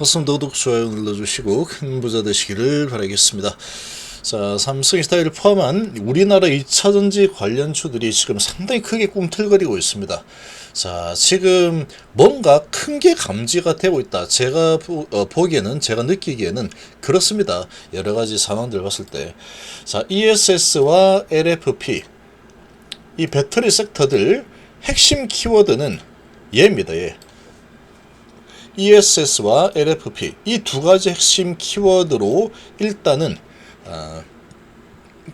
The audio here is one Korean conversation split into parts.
허씀 도둑 좋아요 눌러주시고 큰 부자 되시기를 바라겠습니다. 자, 삼성스타일을 포함한 우리나라 2차전지 관련주들이 지금 상당히 크게 꿈틀거리고 있습니다. 자, 지금 뭔가 큰 게 감지가 되고 있다. 제가 보기에는, 제가 느끼기에는 그렇습니다. 여러 가지 상황들 봤을 때. 자, ESS와 LFP, 이 배터리 섹터들 핵심 키워드는 얘입니다. 얘. ESS와 LFP 이 두 가지 핵심 키워드로 일단은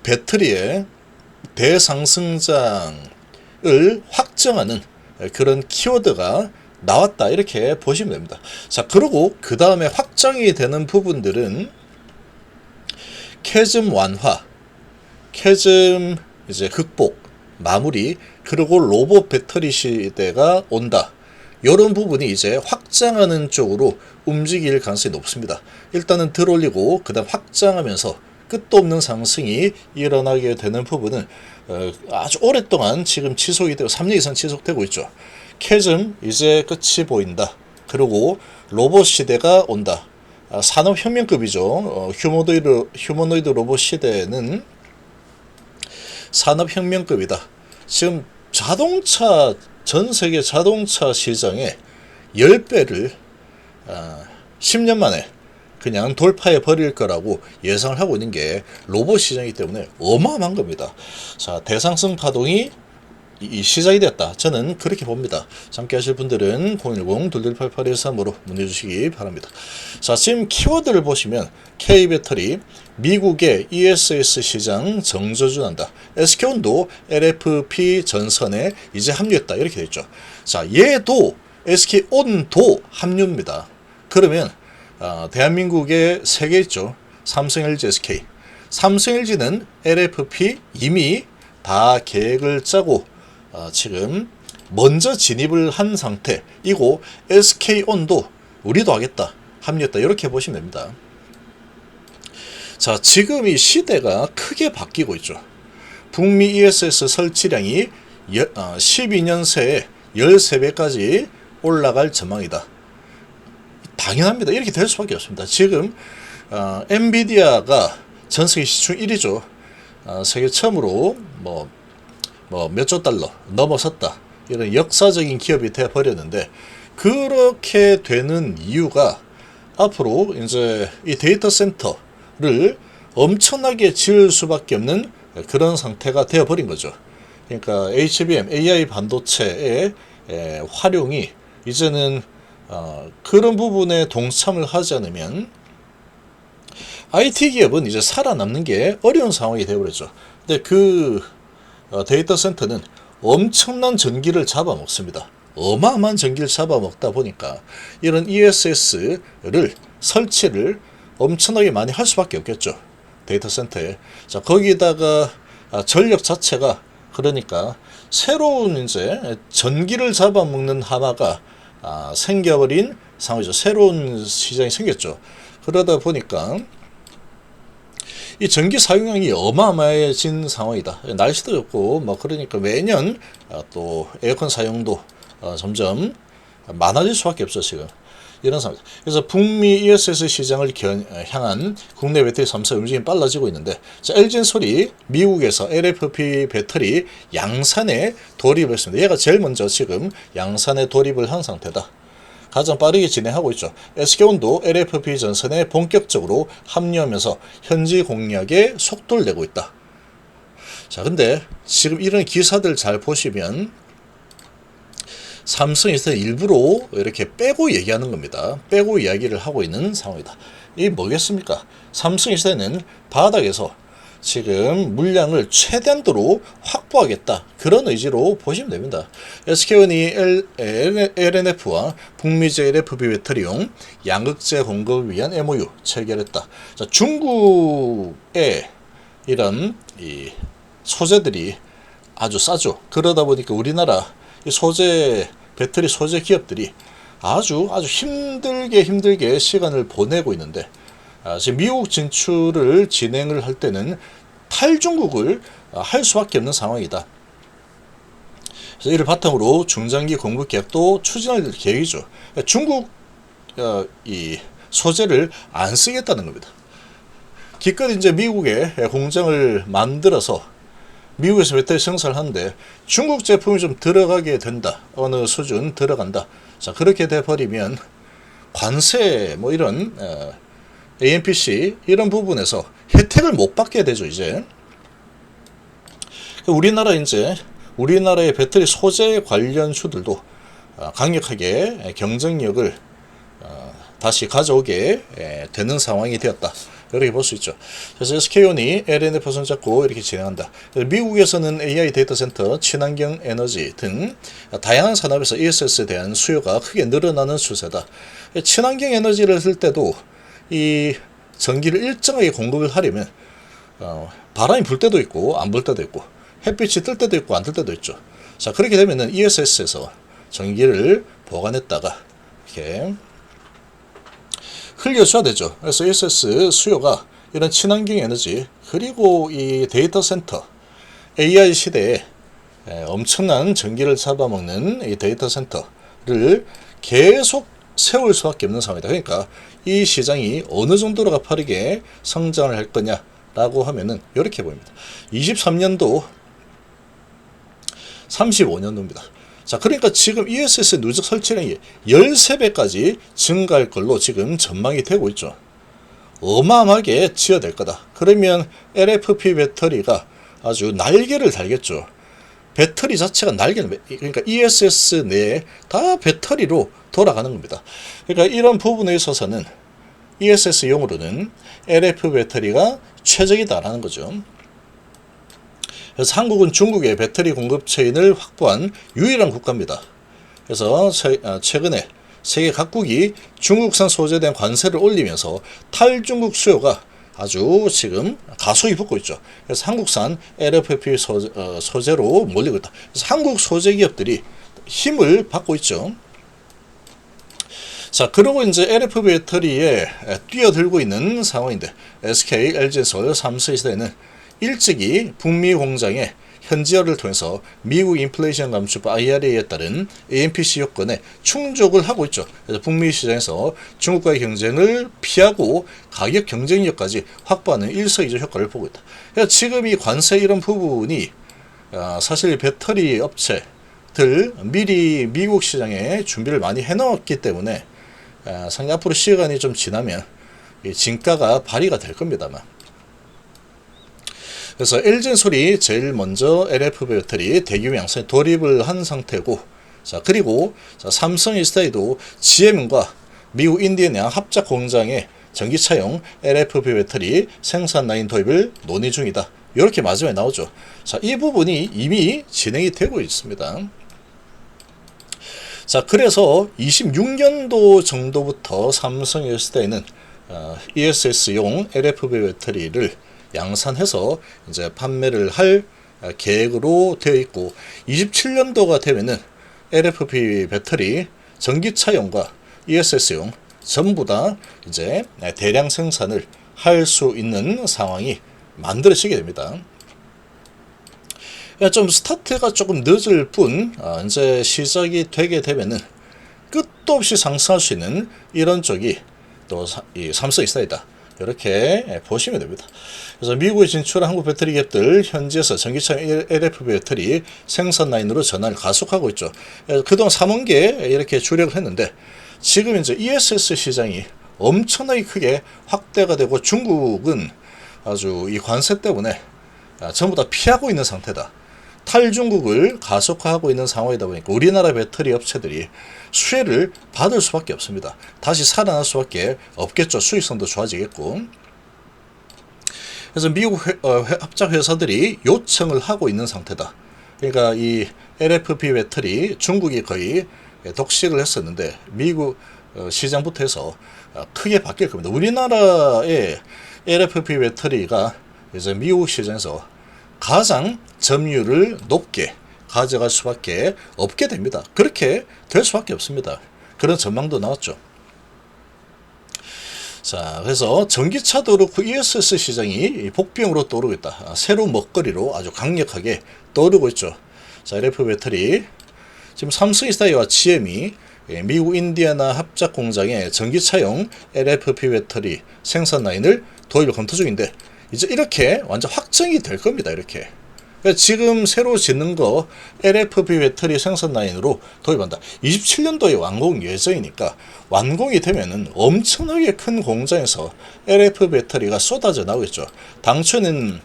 배터리의 대상승장을 확정하는 그런 키워드가 나왔다 이렇게 보시면 됩니다. 자, 그리고 그 다음에 확정이 되는 부분들은 캐즘 완화, 캐즘 이제 극복, 마무리, 그리고 로봇 배터리 시대가 온다. 이런 부분이 이제 확장하는 쪽으로 움직일 가능성이 높습니다. 일단은 들어올리고 그 다음 확장하면서 끝도 없는 상승이 일어나게 되는 부분은 아주 오랫동안 지금 지속이 되고 3년 이상 지속되고 있죠. 캐즘 이제 끝이 보인다. 그리고 로봇 시대가 온다. 산업혁명급이죠. 휴머노이드 로봇 시대는 산업혁명급이다. 지금 자동차 전 세계 자동차 시장의 10배를 10년 만에 그냥 돌파해 버릴 거라고 예상을 하고 있는 게 로봇 시장이기 때문에 어마어마한 겁니다. 자, 대상승 파동이 시작이 됐다. 저는 그렇게 봅니다. 함께 하실 분들은 010-2288-13으로 문의 주시기 바랍니다. 자, 지금 키워드를 보시면 K배터리, 미국의 ESS 시장 정저준한다. SK온도 LFP 전선에 이제 합류했다. 이렇게 되어 있죠. 자, 얘도 SK온도 합류입니다. 그러면 대한민국에 3개 있죠. 삼성, LG, SK. 삼성, LG는 LFP 이미 다 계획을 짜고 지금 먼저 진입을 한 상태이고 SK온도 우리도 하겠다, 합류했다 이렇게 보시면 됩니다. 자, 지금 이 시대가 크게 바뀌고 있죠. 북미 ESS 설치량이 12년 새에 13배까지 올라갈 전망이다. 당연합니다. 이렇게 될 수밖에 없습니다. 지금 엔비디아가 전세계 시총 1위죠. 세계 처음으로 몇조 달러 넘어섰다. 이런 역사적인 기업이 되어버렸는데, 그렇게 되는 이유가 앞으로 이제 이 데이터 센터를 엄청나게 지을 수밖에 없는 그런 상태가 되어버린 거죠. 그러니까 HBM, AI 반도체의 활용이 이제는 그런 부분에 동참을 하지 않으면 IT 기업은 이제 살아남는 게 어려운 상황이 되어버렸죠. 근데 그 데이터 센터는 엄청난 전기를 잡아먹습니다. 어마어마한 전기를 잡아먹다 보니까 이런 ESS를 설치를 엄청나게 많이 할 수밖에 없겠죠. 데이터 센터에. 자, 거기다가 전력 자체가, 그러니까 새로운 이제 전기를 잡아먹는 하나가 생겨버린 상황이죠. 새로운 시장이 생겼죠. 그러다 보니까 이 전기 사용량이 어마어마해진 상황이다. 날씨도 좋고 그러니까 매년 또 에어컨 사용도 점점 많아질 수밖에 없어 지금 이런 상황. 그래서 북미 ESS 시장을 향한 국내 배터리 3사 움직임이 빨라지고 있는데, 자, LG엔솔이 미국에서 LFP 배터리 양산에 돌입했습니다. 얘가 제일 먼저 지금 양산에 돌입을 한 상태다. 가장 빠르게 진행하고 있죠. SK온도 LFP 전선에 본격적으로 합류하면서 현지 공략에 속도를 내고 있다. 자, 근데 지금 이런 기사들 잘 보시면 삼성에서 일부러 이렇게 빼고 얘기하는 겁니다. 빼고 이야기를 하고 있는 상황이다. 이게 뭐겠습니까? 삼성에서는 바닥에서 지금 물량을 최대한도로 확보하겠다, 그런 의지로 보시면 됩니다. SK온이 LNF와 북미제 LFP 배터리용 양극재 공급을 위한 MOU 체결했다. 자, 중국의 이런 이 소재들이 아주 싸죠. 그러다 보니까 우리나라 이 배터리 소재 기업들이 아주 힘들게 시간을 보내고 있는데, 지금 미국 진출을 진행을 할 때는 탈중국을 할 수밖에 없는 상황이다. 그래서 이를 바탕으로 중장기 공급 계약도 추진할 계획이죠. 중국 이 소재를 안 쓰겠다는 겁니다. 기껏 이제 미국에 공장을 만들어서 미국에서 배터리 생산을 하는데 중국 제품이 좀 들어가게 된다. 어느 수준 들어간다. 자, 그렇게 돼버리면 관세 뭐 이런 AMPC 이런 부분에서 혜택을 못 받게 되죠. 이제 우리나라의 배터리 소재 관련주들도 강력하게 경쟁력을 다시 가져오게 되는 상황이 되었다. 이렇게 볼 수 있죠. 그래서 SK온이 LNF 손잡고 이렇게 진행한다. 미국에서는 AI 데이터 센터, 친환경 에너지 등 다양한 산업에서 ESS에 대한 수요가 크게 늘어나는 추세다. 친환경 에너지를 쓸 때도 이 전기를 일정하게 공급을 하려면 바람이 불 때도 있고 안 불 때도 있고 햇빛이 뜰 때도 있고 안 뜰 때도 있죠. 자, 그렇게 되면은 ESS에서 전기를 보관했다가 이렇게 흘려줘야 되죠. 그래서 ESS 수요가 이런 친환경 에너지 그리고 이 데이터 센터 AI 시대에 엄청난 전기를 잡아먹는 이 데이터 센터를 계속 세울 수밖에 없는 상황이다. 그러니까 이 시장이 어느 정도로 가파르게 성장을 할 거냐라고 하면은 이렇게 보입니다. 23년도 35년도입니다. 자, 그러니까 지금 ESS 누적 설치량이 13배까지 증가할 걸로 지금 전망이 되고 있죠. 어마어마하게 지어될 거다. 그러면 LFP 배터리가 아주 날개를 달겠죠. 배터리 자체가 날개는, 그러니까 ESS 내에 다 배터리로 돌아가는 겁니다. 그러니까 이런 부분에 있어서는 ESS용으로는 LFP 배터리가 최적이다라는 거죠. 그래서 한국은 중국의 배터리 공급 체인을 확보한 유일한 국가입니다. 그래서 최근에 세계 각국이 중국산 소재에 대한 관세를 올리면서 탈중국 수요가 아주 지금 가속이 붙고 있죠. 그래서 한국산 LFP 소재로 몰리고 있다. 그래서 한국 소재 기업들이 힘을 받고 있죠. 자, 그리고 이제 LFP 배터리에 뛰어들고 있는 상황인데 SK, LG엔솔, 삼성시대는 일찍이 북미 공장에 현지화를 통해서 미국 인플레이션 감축법 IRA에 따른 AMPC 요건에 충족을 하고 있죠. 그래서 북미 시장에서 중국과의 경쟁을 피하고 가격 경쟁력까지 확보하는 일석이조 효과를 보고 있다. 그래서 지금 이 관세 이런 부분이 사실 배터리 업체들 미리 미국 시장에 준비를 많이 해놓았기 때문에 상당히 앞으로 시간이 좀 지나면 진가가 발휘가 될 겁니다만. 그래서 LG엔솔이 제일 먼저 LFP 배터리 대규모 양산에 돌입을 한 상태고, 자, 그리고 삼성SDI도 GM과 미국 인디애나 합작 공장에 전기차용 LFP 배터리 생산 라인 도입을 논의 중이다. 이렇게 마지막에 나오죠. 자, 이 부분이 이미 진행이 되고 있습니다. 자, 그래서 26년도 정도부터 삼성SDI는 ESS용 LFP 배터리를 양산해서 이제 판매를 할 계획으로 되어 있고 27년도가 되면은 LFP 배터리 전기차용과 ESS용 전부 다 이제 대량 생산을 할 수 있는 상황이 만들어지게 됩니다. 좀 스타트가 조금 늦을 뿐 이제 시작이 되게 되면은 끝도 없이 상승할 수 있는 이런 쪽이 또 이 삼성SDI다. 이렇게 보시면 됩니다. 그래서 미국에 진출한 한국 배터리 기업들 현지에서 전기차용 LFP 배터리 생산 라인으로 전환을 가속하고 있죠. 그동안 3원계 이렇게 주력을 했는데 지금 이제 ESS 시장이 엄청나게 크게 확대가 되고 중국은 아주 이 관세 때문에 전부 다 피하고 있는 상태다. 탈중국을 가속화하고 있는 상황이다 보니까 우리나라 배터리 업체들이 수혜를 받을 수밖에 없습니다. 다시 살아날 수밖에 없겠죠. 수익성도 좋아지겠고. 그래서 미국 합작 회사들이 요청을 하고 있는 상태다. 그러니까 이 LFP 배터리 중국이 거의 독식을 했었는데 미국 시장부터 해서 크게 바뀔 겁니다. 우리나라의 LFP 배터리가 이제 미국 시장에서 가장 점유율을 높게 가져갈 수밖에 없게 됩니다. 그렇게 될 수밖에 없습니다. 그런 전망도 나왔죠. 자, 그래서 전기차도 그렇고 ESS 시장이 복병으로 떠오르고 있다. 새로운 먹거리로 아주 강력하게 떠오르고 있죠. 자, LFP 배터리 지금 삼성SDI와 GM이 미국 인디애나 합작 공장에 전기차용 LFP 배터리 생산 라인을 도입을 검토 중인데, 이제 이렇게 완전 확정이 될 겁니다. 이렇게. 그러니까 지금 새로 짓는 거 LFP 배터리 생산 라인으로 도입한다. 27년도에 완공 예정이니까 완공이 되면은 엄청나게 큰 공장에서 LFP 배터리가 쏟아져 나오겠죠. 당초에는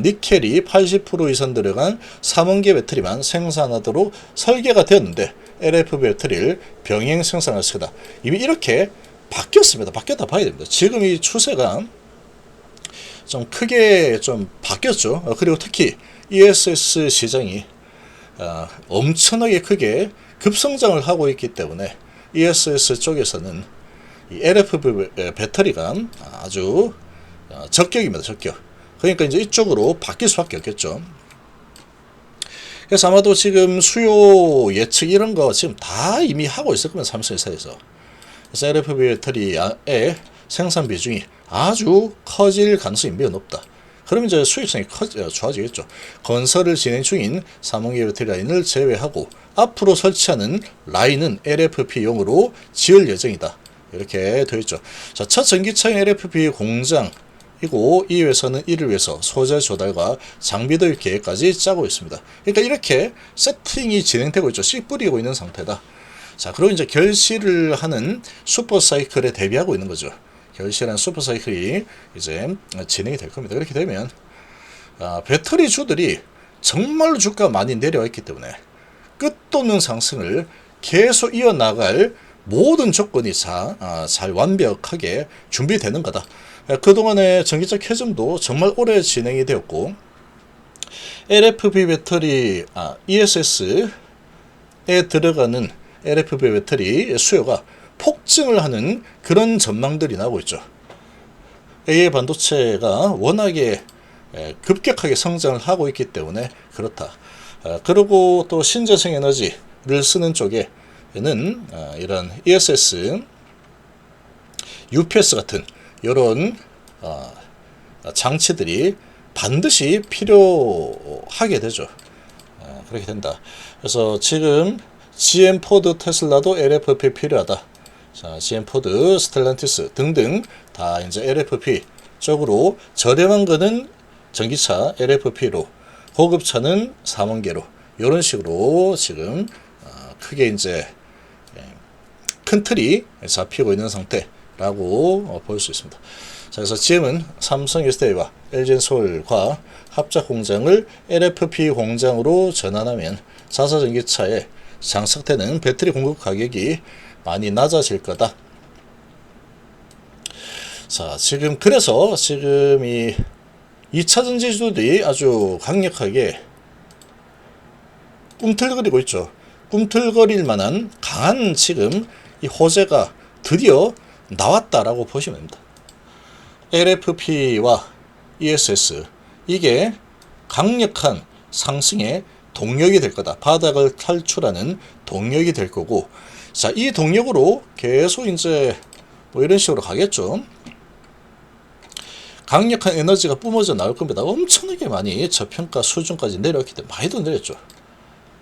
니켈이 80% 이상 들어간 3원계 배터리만 생산하도록 설계가 되었는데 LFP 배터리를 병행 생산할 것이다. 이미 이렇게 바뀌었습니다. 바뀌었다 봐야 됩니다. 지금 이 추세가 좀 크게 좀 바뀌었죠. 그리고 특히 ESS 시장이 엄청나게 크게 급성장을 하고 있기 때문에 ESS 쪽에서는 이 LFP 배터리가 아주 적격입니다. 적격. 그러니까 이제 이쪽으로 바뀔 수밖에 없겠죠. 그래서 아마도 지금 수요 예측 이런 거 지금 다 이미 하고 있을 겁니다. 삼성회사에서. 그래서 LFP 배터리의 생산 비중이 아주 커질 가능성이 매우 높다. 그러면 이제 수익성이 좋아지겠죠. 건설을 진행 중인 3원계 배터리 라인을 제외하고 앞으로 설치하는 라인은 LFP용으로 지을 예정이다. 이렇게 되어 있죠. 자, 첫 전기차용 LFP 공장이고 이 회사는 이를 위해서 소재 조달과 장비 도입 계획까지 짜고 있습니다. 그러니까 이렇게 세팅이 진행되고 있죠. 씨 뿌리고 있는 상태다. 자, 그리고 이제 결실을 하는 슈퍼사이클에 대비하고 있는 거죠. 결실한 슈퍼사이클이 이제 진행이 될 겁니다. 그렇게 되면 배터리 주들이 정말로 주가가 많이 내려와 있기 때문에 끝도 없는 상승을 계속 이어나갈 모든 조건이 잘 완벽하게 준비되는 거다. 그동안의 전기차 캐즘도 정말 오래 진행이 되었고 LFP 배터리 ESS에 들어가는 LFP 배터리 수요가 폭증을 하는 그런 전망들이 나오고 있죠. AI 반도체가 워낙에 급격하게 성장을 하고 있기 때문에 그렇다. 그리고 또 신재생 에너지를 쓰는 쪽에는 이런 ESS, UPS 같은 이런 장치들이 반드시 필요하게 되죠. 그렇게 된다. 그래서 지금 GM, 포드, 테슬라도 LFP 필요하다. 자, GM, 포드, 스텔란티스 등등 다 이제 LFP 쪽으로 저렴한 거는 전기차 LFP로, 고급차는 3원계로 이런 식으로 지금 크게 이제 큰 틀이 잡히고 있는 상태라고 볼 수 있습니다. 자, 그래서 GM은 삼성 SDI와 LG엔솔과 합작 공장을 LFP 공장으로 전환하면 자사 전기차에 장착되는 배터리 공급 가격이 많이 낮아질 거다. 자, 그래서 지금 이 2차 전지주들이 아주 강력하게 꿈틀거리고 있죠. 꿈틀거릴 만한 강한 지금 이 호재가 드디어 나왔다라고 보시면 됩니다. LFP와 ESS, 이게 강력한 상승의 동력이 될 거다. 바닥을 탈출하는 동력이 될 거고, 자, 이 동력으로 계속 이제 뭐 이런 식으로 가겠죠. 강력한 에너지가 뿜어져 나올 겁니다. 엄청나게 많이 저평가 수준까지 내려왔기 때문에 많이도 내렸죠.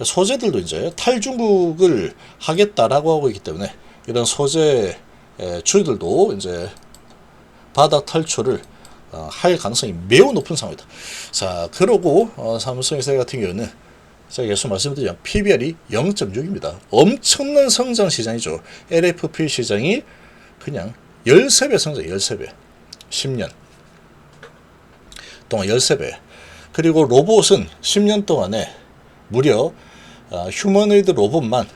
소재들도 이제 탈중국을 하겠다라고 하고 있기 때문에 이런 소재 주들도 이제 바닥 탈출을 할 가능성이 매우 높은 상황이다. 자, 그러고 삼성회사 같은 경우는 제가 계속 말씀드리면 PBR이 0.6입니다. 엄청난 성장 시장이죠. LFP 시장이 그냥 13배 성장, 13배. 10년 동안 13배. 그리고 로봇은 10년 동안에 무려 휴머노이드 로봇만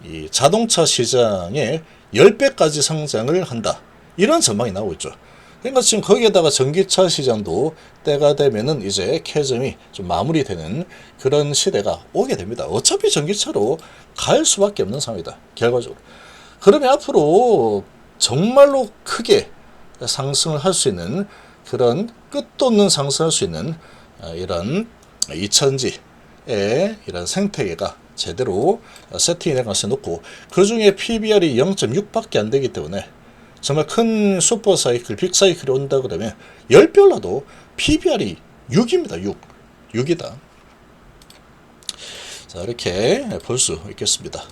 이 자동차 시장의 10배까지 성장을 한다. 이런 전망이 나오고 있죠. 그러니까 지금 거기에다가 전기차 시장도 때가 되면은 이제 캐즘이 좀 마무리되는 그런 시대가 오게 됩니다. 어차피 전기차로 갈 수밖에 없는 상황이다. 결과적으로. 그러면 앞으로 정말로 크게 상승을 할 수 있는 그런 끝도 없는 상승할 수 있는 이런 2차전지의 이런 생태계가 제대로 세팅이 될 가능성이 높고, 그 중에 PBR이 0.6밖에 안 되기 때문에 정말 큰 슈퍼사이클, 빅사이클이 온다 그러면 10배 올라도 PBR이 6입니다. 6이다. 자, 이렇게 볼 수 있겠습니다.